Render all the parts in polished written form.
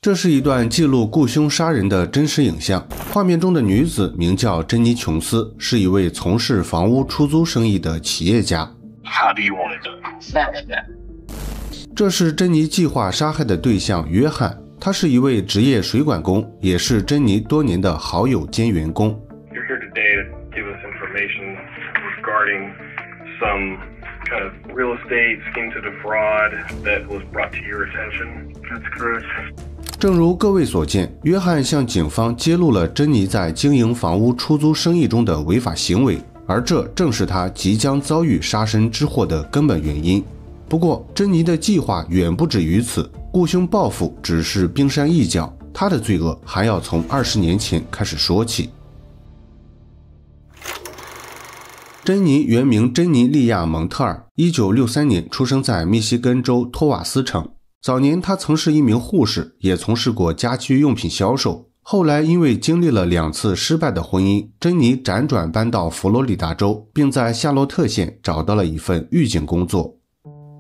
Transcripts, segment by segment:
这是一段记录雇凶杀人的真实影像。画面中的女子名叫珍妮·琼斯，是一位从事房屋出租生意的企业家。How do you want it done? 这是珍妮计划杀害的对象约翰，他是一位职业水管工，也是珍妮多年的好友兼员工。You're here today to give us information regarding some kind of real estate scheme to defraud that was brought to your attention. That's correct. 正如各位所见，约翰向警方揭露了珍妮在经营房屋出租生意中的违法行为，而这正是他即将遭遇杀身之祸的根本原因。不过，珍妮的计划远不止于此，雇凶报复只是冰山一角，他的罪恶还要从20年前开始说起。珍妮原名珍妮利亚·蒙特尔，1963年出生在密西根州托瓦斯城。早年她曾是一名护士，也从事过家居用品销售。后来因为经历了2次失败的婚姻，珍妮辗转搬到佛罗里达州，并在夏洛特县找到了一份狱警工作。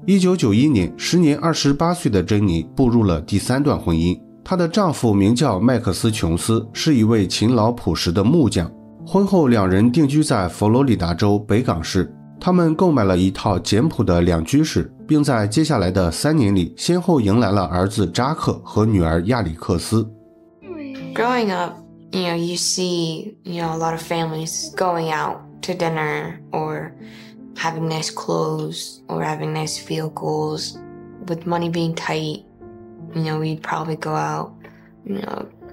1991年，时年28岁的珍妮步入了第3段婚姻。她的丈夫名叫麦克斯·琼斯，是一位勤劳朴实的木匠。婚后2人定居在佛罗里达州北港市。他们购买了一套简朴的2居室，并在接下来的3年里先后迎来了儿子扎克和女儿亚里克斯。Growing up, you see, a lot of families going out to dinner or having nice clothes or having nice vehicles. With money being tight, we'd probably go out,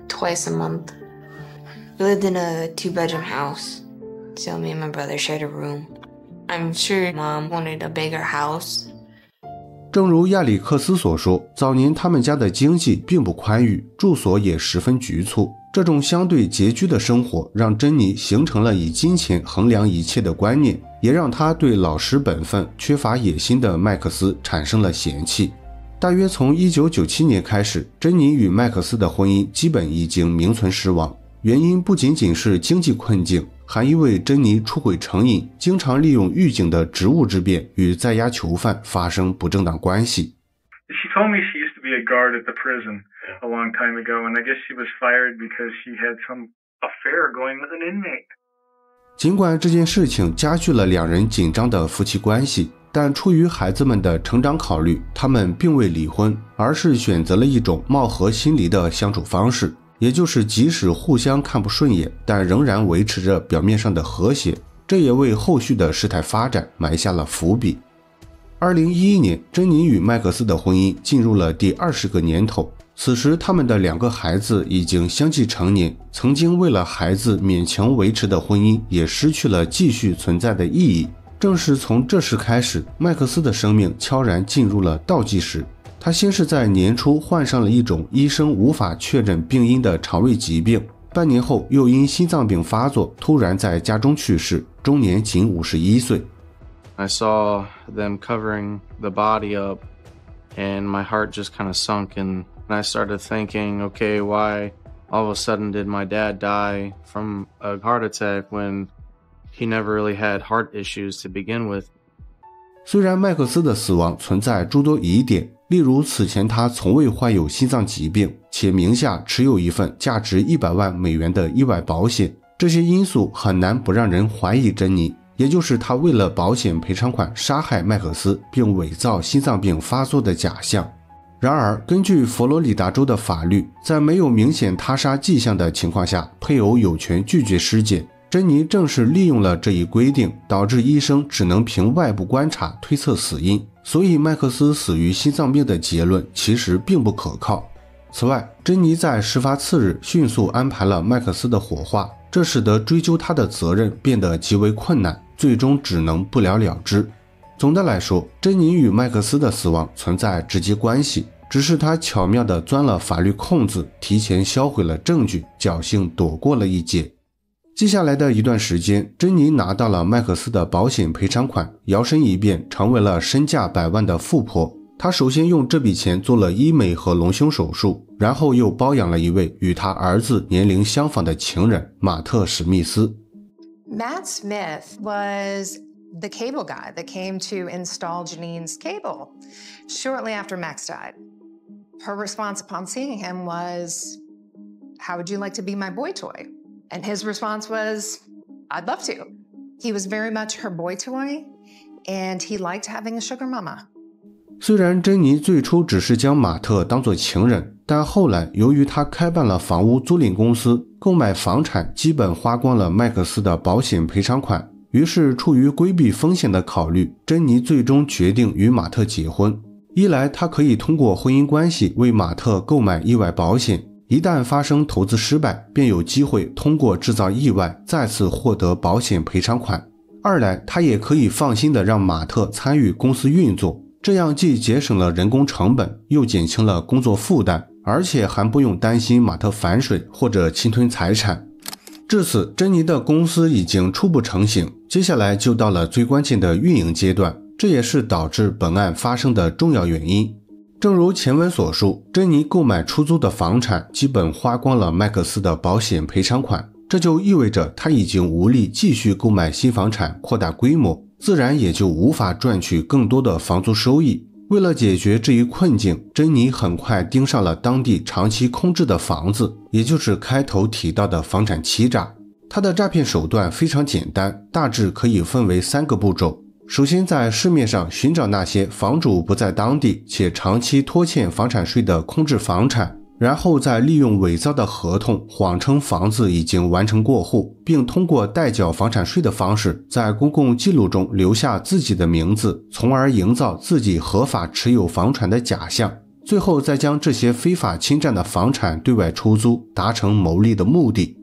twice a month. We lived in a 2-bedroom house, so me and my brother shared a room.I'm sure Mom wanted a bigger house. 正如亚里克斯所说，早年他们家的经济并不宽裕，住所也十分局促。这种相对拮据的生活让珍妮形成了以金钱衡量一切的观念，也让她对老实本分、缺乏野心的麦克斯产生了嫌弃。大约从1997年开始，珍妮与麦克斯的婚姻基本已经名存实亡。原因不仅仅是经济困境，还因为珍妮出轨成瘾，经常利用狱警的职务之便与在押囚犯发生不正当关系。She told me she used to be a guard at the prison a long time ago, and I guess she was fired because she had some affair going with an inmate. 尽管这件事情加剧了2人紧张的夫妻关系，但出于孩子们的成长考虑，他们并未离婚，而是选择了一种貌合心离的相处方式。也就是即使互相看不顺眼，但仍然维持着表面上的和谐，这也为后续的事态发展埋下了伏笔。2011年，珍妮与麦克斯的婚姻进入了第20个年头，此时他们的2个孩子已经相继成年，曾经为了孩子勉强维持的婚姻也失去了继续存在的意义。正是从这时开始，麦克斯的生命悄然进入了倒计时。他先是在年初患上了一种医生无法确诊病因的肠胃疾病，半年后又因心脏病发作，突然在家中去世，终年仅51岁。I saw them covering the body up, and my heart just kind of sunk, and I started thinking, okay, why all of a sudden did my dad die from a heart attack when he never really had heart issues to begin with? 虽然麦克斯的死亡存在诸多疑点，例如此前他从未患有心脏疾病，且名下持有一份价值100万美元的意外保险，这些因素很难不让人怀疑珍妮，也就是他为了保险赔偿款杀害麦克斯，并伪造心脏病发作的假象。然而，根据佛罗里达州的法律，在没有明显他杀迹象的情况下，配偶有权拒绝尸检。珍妮正是利用了这一规定，导致医生只能凭外部观察推测死因，所以麦克斯死于心脏病的结论其实并不可靠。此外，珍妮在事发次日迅速安排了麦克斯的火化，这使得追究他的责任变得极为困难，最终只能不了了之。总的来说，珍妮与麦克斯的死亡存在直接关系，只是他巧妙地钻了法律空子，提前销毁了证据，侥幸躲过了一劫。接下来的一段时间，珍妮拿到了麦克斯的保险赔偿款，摇身一变成为了身价100万的富婆。她首先用这笔钱做了医美和隆胸手术，然后又包养了一位与她儿子年龄相仿的情人马特·史密斯。 Matt Smith was the cable guy that came to install Janine's cable shortly after Max died. Her response upon seeing him was, "How would you like to be my boy toy?" And his response was, "I'd love to." He was very much her boy toy, and he liked having a sugar mama. 虽然珍妮最初只是将马特当作情人，但后来由于他开办了房屋租赁公司，购买房产基本花光了麦克斯的保险赔偿款，于是出于规避风险的考虑，珍妮最终决定与马特结婚。一来她可以通过婚姻关系为马特购买意外保险，一旦发生投资失败，便有机会通过制造意外再次获得保险赔偿款。二来她也可以放心地让马特参与公司运作，这样既节省了人工成本，又减轻了工作负担，而且还不用担心马特反水或者侵吞财产。至此，珍妮的公司已经初步成型，接下来就到了最关键的运营阶段，这也是导致本案发生的重要原因。正如前文所述，珍妮购买出租的房产基本花光了麦克斯的保险赔偿款，这就意味着他已经无力继续购买新房产扩大规模，自然也就无法赚取更多的房租收益。为了解决这一困境，珍妮很快盯上了当地长期空置的房子，也就是开头提到的房产欺诈。她的诈骗手段非常简单，大致可以分为3个步骤。首先，在市面上寻找那些房主不在当地且长期拖欠房产税的空置房产，然后再利用伪造的合同谎称房子已经完成过户，并通过代缴房产税的方式在公共记录中留下自己的名字，从而营造自己合法持有房产的假象，最后再将这些非法侵占的房产对外出租，达成牟利的目的。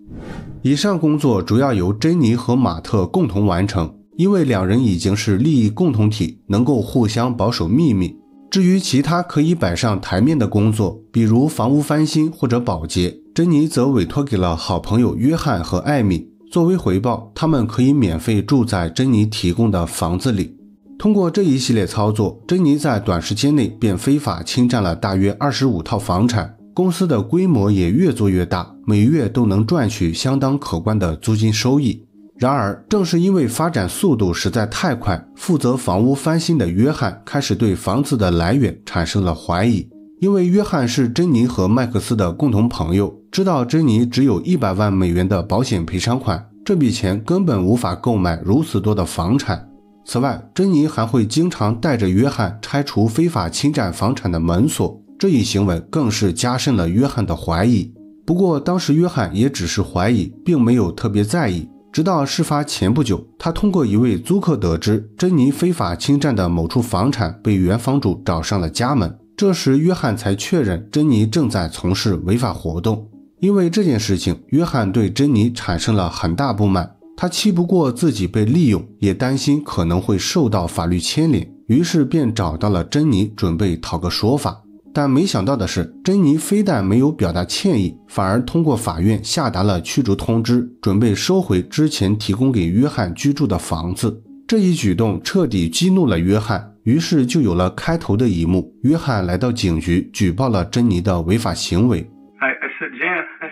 以上工作主要由珍妮和马特共同完成，因为两人已经是利益共同体，能够互相保守秘密。至于其他可以摆上台面的工作，比如房屋翻新或者保洁，珍妮则委托给了好朋友约翰和艾米。作为回报，他们可以免费住在珍妮提供的房子里。通过这一系列操作，珍妮在短时间内便非法侵占了大约25套房产，公司的规模也越做越大，每月都能赚取相当可观的租金收益。然而，正是因为发展速度实在太快，负责房屋翻新的约翰开始对房子的来源产生了怀疑。因为约翰是珍妮和麦克斯的共同朋友，知道珍妮只有100万美元的保险赔偿款，这笔钱根本无法购买如此多的房产。此外，珍妮还会经常带着约翰拆除非法侵占房产的门锁，这一行为更是加深了约翰的怀疑。不过当时约翰也只是怀疑，并没有特别在意。直到事发前不久，他通过一位租客得知珍妮非法侵占的某处房产被原房主找上了家门，这时约翰才确认珍妮正在从事违法活动。因为这件事情，约翰对珍妮产生了很大不满，他气不过自己被利用，也担心可能会受到法律牵连，于是便找到了珍妮准备讨个说法。但没想到的是，珍妮非但没有表达歉意，反而通过法院下达了驱逐通知，准备收回之前提供给约翰居住的房子。这一举动彻底激怒了约翰，于是就有了开头的一幕。约翰来到警局举报了珍妮的违法行为。I said, Jan, I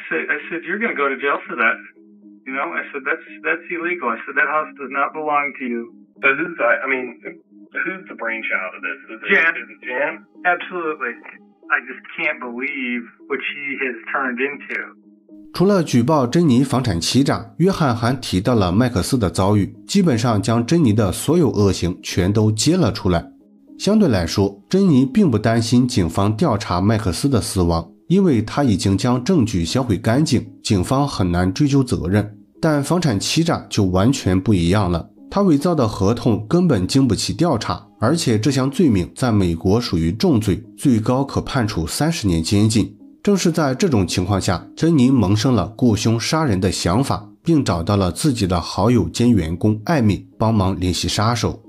said, you're going to go to jail for that. You know, I said, that's illegal. I said, that house does not belong to you. So who's the brainchild of this? Jan. Is it Jan? Absolutely. I just can't believe what she has turned into. 除了举报珍妮房产欺诈，约翰还提到了麦克斯的遭遇，基本上将珍妮的所有恶行全都揭了出来。相对来说，珍妮并不担心警方调查麦克斯的死亡，因为他已经将证据销毁干净，警方很难追究责任。但房产欺诈就完全不一样了，他伪造的合同根本经不起调查，而且这项罪名在美国属于重罪，最高可判处30年监禁。正是在这种情况下，珍妮萌生了雇凶杀人的想法，并找到了自己的好友兼员工艾米帮忙联系杀手。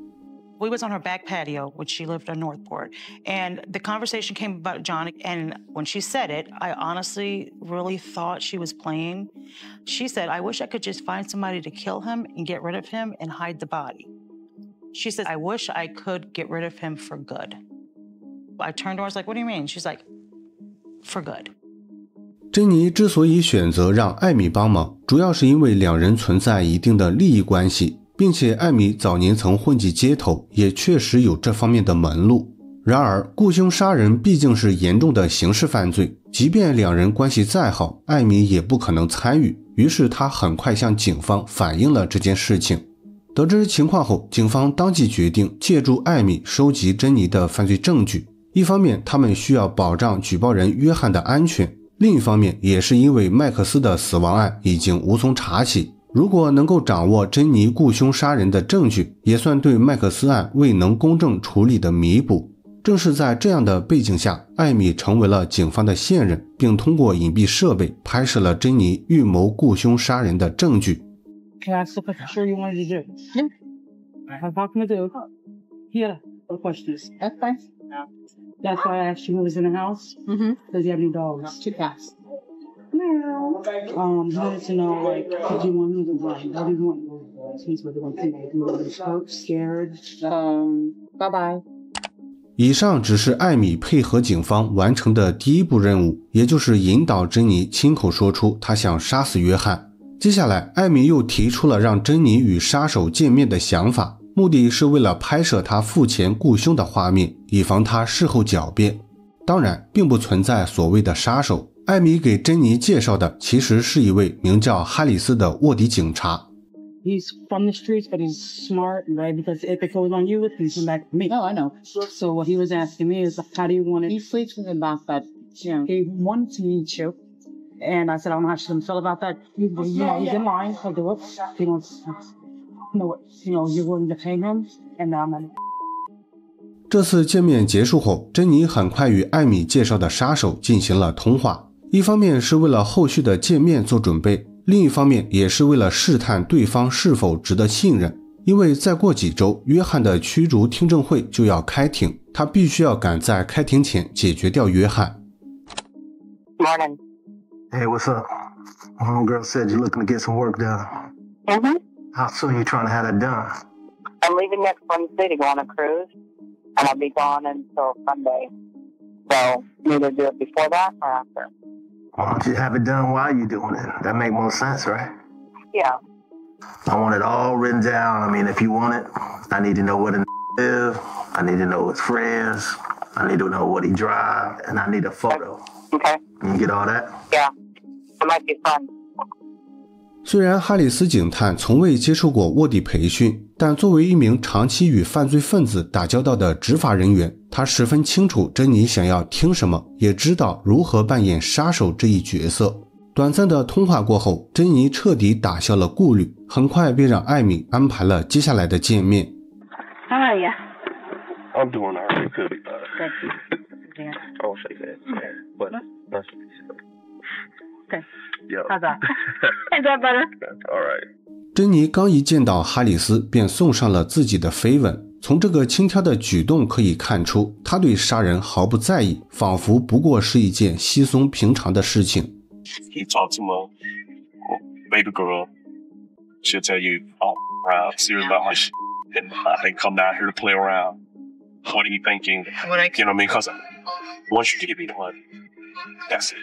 We was on her back patio when she lived in Northport, and the conversation came about John, and when she said it, I honestly really thought she was playing. She said, I wish I could just find somebody to kill him and get rid of him and hide the body. She said, I wish I could get rid of him for good. I turned to her, I was like, what do you mean? She's like, for good. 珍妮之所以选择让艾米帮忙，主要是因为两人存在一定的利益关系，并且艾米早年曾混迹街头，也确实有这方面的门路。然而，雇凶杀人毕竟是严重的刑事犯罪，即便两人关系再好，艾米也不可能参与。于是他很快向警方反映了这件事情。得知情况后，警方当即决定借助艾米收集珍妮的犯罪证据。一方面，他们需要保障举报人约翰的安全；另一方面，也是因为麦克斯的死亡案已经无从查起。如果能够掌握珍妮雇凶杀人的证据，也算对麦克斯案未能公正处理的弥补。正是在这样的背景下，艾米成为了警方的线人，并通过隐蔽设备拍摄了珍妮预谋雇凶杀人的证据。Can I ask the question sure you wanted to do? Yeah. I have nothing to do. Yeah. What questions? That's fine. That's why I asked you who was in the house. Mm-hmm. Does he have any dogs? 2 cats. I wanted to know, like, did you want him to run? What do you want? He's with the one thing. Do you want him to hurt, scared? Bye-bye. 以上只是艾米配合警方完成的第一步任务，也就是引导珍妮亲口说出她想杀死约翰。接下来，艾米又提出了让珍妮与杀手见面的想法，目的是为了拍摄他付钱雇凶的画面，以防他事后狡辩。当然，并不存在所谓的杀手。艾米给珍妮介绍的其实是一位名叫哈里斯的卧底警察。He's from the streets, but he's smart, right? Because if it goes on you, it can come back to me. No, I know. So what he was asking me is, how do you want it? He sleeps with him about that. Yeah. He wanted to meet you. And I said, I don't know how she's going to feel about that. He's in line. He'll do it. He wants to know what, you're willing to pay him. And now I'm not. 这次见面结束后，珍妮很快与艾米介绍的杀手进行了通话。一方面是为了后续的见面做准备，另一方面也是为了试探对方是否值得信任。因为再过几周，约翰的驱逐听证会就要开庭，他必须要赶在开庭前解决掉约翰。Morning. Hey, what's up? My homegirl said you're looking to get some work done. Mm-hmm. How soon are you trying to have that done? I'm leaving next Wednesday to go on a cruise, and I'll be gone until Sunday. So, either do it before that or after. Why don't you have it done while you're doing it? That make more sense, right? Yeah. I want it all written down. I mean, if you want it, I need to know where the live. I need to know his friends. I need to know what he drives, and I need a photo. Okay. You get all that? Yeah. It might be fun. 虽然哈里斯警探从未接受过卧底培训，但作为一名长期与犯罪分子打交道的执法人员，他十分清楚珍妮想要听什么，也知道如何扮演杀手这一角色。短暂的通话过后，珍妮彻底打消了顾虑，很快便让艾米安排了接下来的见面。How are you? I'm doing all right. Could be better. Yeah. I won't shake that. But that's Okay. Yeah. How's that? Is that better? All right. 珍妮刚一见到哈里斯，便送上了自己的绯闻。从这个轻佻的举动可以看出，他对杀人毫不在意，仿佛不过是一件稀松平常的事情。He talked to my baby girl. She'll tell you, oh, around, serious about my shit. And I didn't come down here to play around. What are you thinking? You know what I mean? Because once you give me the money, that's it.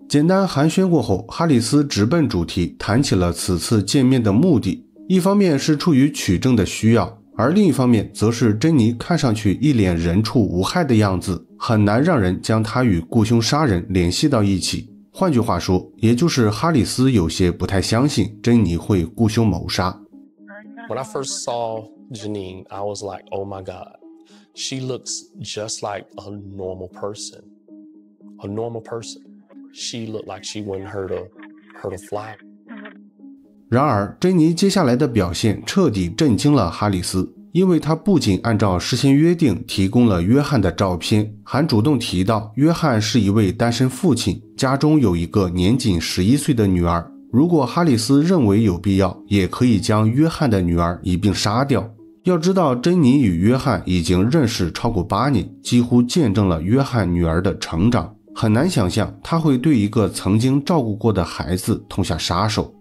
简单寒暄过后，哈里斯直奔主题，谈起了此次见面的目的。一方面是出于取证的需要，而另一方面则是珍妮看上去一脸人畜无害的样子，很难让人将她与雇凶杀人联系到一起。换句话说，也就是哈里斯有些不太相信珍妮会雇凶谋杀。When I first saw Janine, I was like, oh my God, she looks just like a normal person. A normal person. She looked like she wouldn't hurt a fly. 然而，珍妮接下来的表现彻底震惊了哈里斯，因为她不仅按照事先约定提供了约翰的照片，还主动提到约翰是一位单身父亲，家中有一个年仅11岁的女儿。如果哈里斯认为有必要，也可以将约翰的女儿一并杀掉。要知道，珍妮与约翰已经认识超过8年，几乎见证了约翰女儿的成长，很难想象他会对一个曾经照顾过的孩子痛下杀手。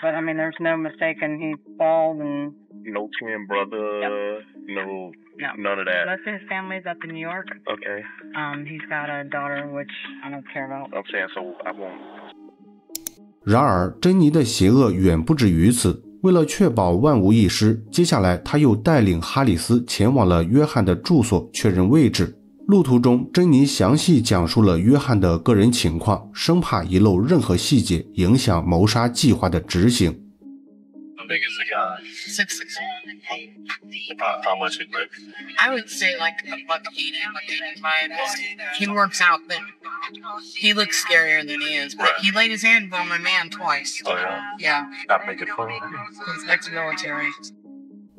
But I mean, there's no mistaking he's bald and No twin brother, yep. no, none of that. Most of his family's up in New York. Okay. He's got a daughter, which I don't care about. I'm saying, so I won't. 然而，珍妮的邪恶远不止于此。为了确保万无一失，接下来他又带领哈里斯前往了约翰的住所确认位置。路途中，珍妮详细讲述了约翰的个人情况，生怕遗漏任何细节影响谋杀计划的执行。How big is the guy? 6'6". How much it weighs? I would say like $185. He works out, but he looks scarier than he is. But he laid his hand on my man twice. Oh yeah. Yeah. Not make it fun. He's ex-military.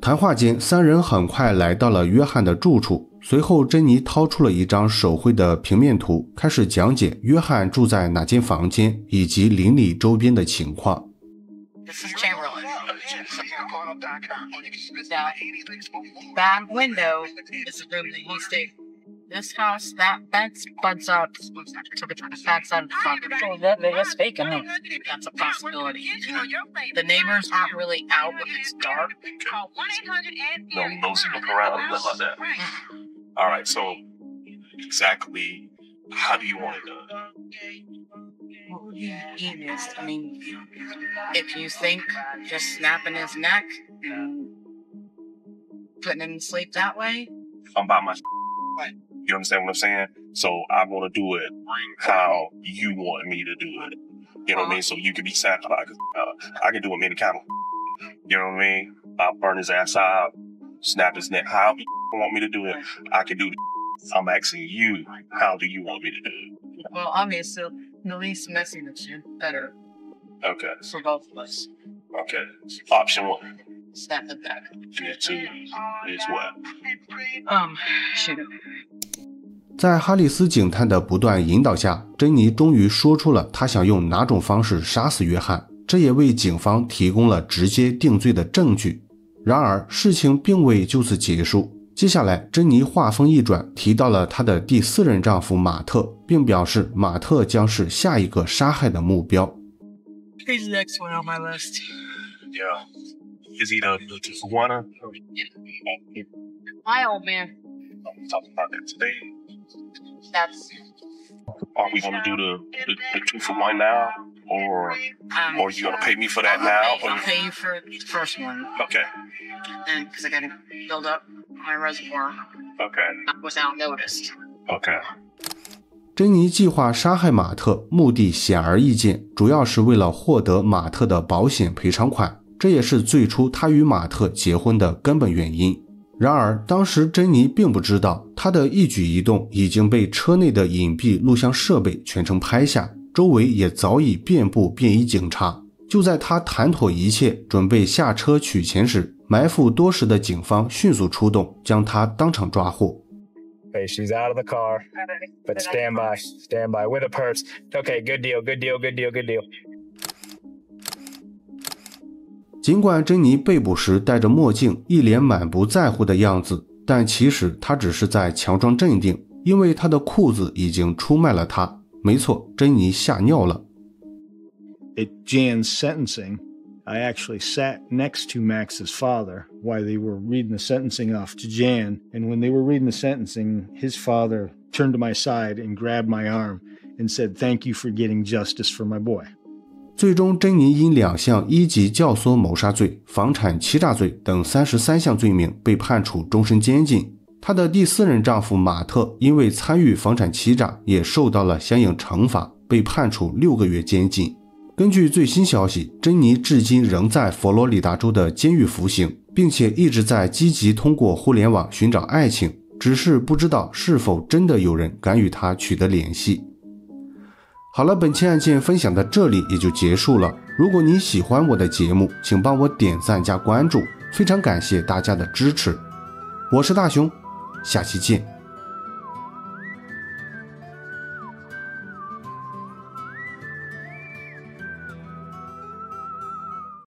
谈话间，三人很快来到了约翰的住处。随后，珍妮掏出了一张手绘的平面图，开始讲解约翰住在哪间房间以及邻里周边的情况。This is Chamberlain. Now, that window is the room that he stayed. This house, that buds up to the back side of the front. Oh, they're just faking it. That's a possibility. The neighbors aren't really out when it's dark. No nosy look around and nothing like that. All right, so exactly how do you want it done? Well, easiest. I mean, if you think just snapping his neck and putting him to sleep that way. I'm by my. You understand what I'm saying? So I want to do it how you want me to do it. You know what I mean? So you can be satisfied. I can do him any kind of. You know what I mean? I'll burn his ass out, snap his neck. How you want me to do it? I can do. I'm asking you, how do you want me to do it? Well, obviously, the least messy the better. Okay. For both of us. Okay. Option 1. Snap it back. Option 2 is what? Shoot. 在哈里斯警探的不断引导下，珍妮终于说出了她想用哪种方式杀死约翰，这也为警方提供了直接定罪的证据。然而，事情并未就此结束。接下来，珍妮话锋一转，提到了她的第4任丈夫马特，并表示马特将是下一个杀害的目标。He's the next one on my list. Yeah. Is he the one? My old man. I'm talking about that today. That's. Are we gonna do the 2-for-1 now, or are you gonna pay me for that now? I'll pay you for the first one. Okay. And because I gotta build up my reservoir. Okay. Without notice. Okay. 珍妮计划杀害马特，目的显而易见，主要是为了获得马特的保险赔偿款，这也是最初她与马特结婚的根本原因。然而，当时珍妮并不知道，她的一举一动已经被车内的隐蔽录像设备全程拍下，周围也早已遍布便衣警察。就在她谈妥一切，准备下车取钱时，埋伏多时的警方迅速出动，将她当场抓获。Okay, she's out of the car, but stand by with a purse. Okay, good deal.尽管珍妮被捕时戴着墨镜，一脸满不在乎的样子，但其实她只是在强装镇定，因为她的裤子已经出卖了她。没错，珍妮吓尿了。At Jan's sentencing, I actually sat next to Max's father while they were reading the sentencing off to Jan, and when they were reading the sentencing, his father turned to my side and grabbed my arm and said, "Thank you for getting justice for my boy." 最终，珍妮因2项1级教唆谋杀罪、房产欺诈罪等33项罪名被判处终身监禁。她的第4任丈夫马特因为参与房产欺诈，也受到了相应惩罚，被判处6个月监禁。根据最新消息，珍妮至今仍在佛罗里达州的监狱服刑，并且一直在积极通过互联网寻找爱情，只是不知道是否真的有人敢与她取得联系。好了，本期案件分享到这里也就结束了。如果你喜欢我的节目，请帮我点赞加关注，非常感谢大家的支持。我是大雄，下期见。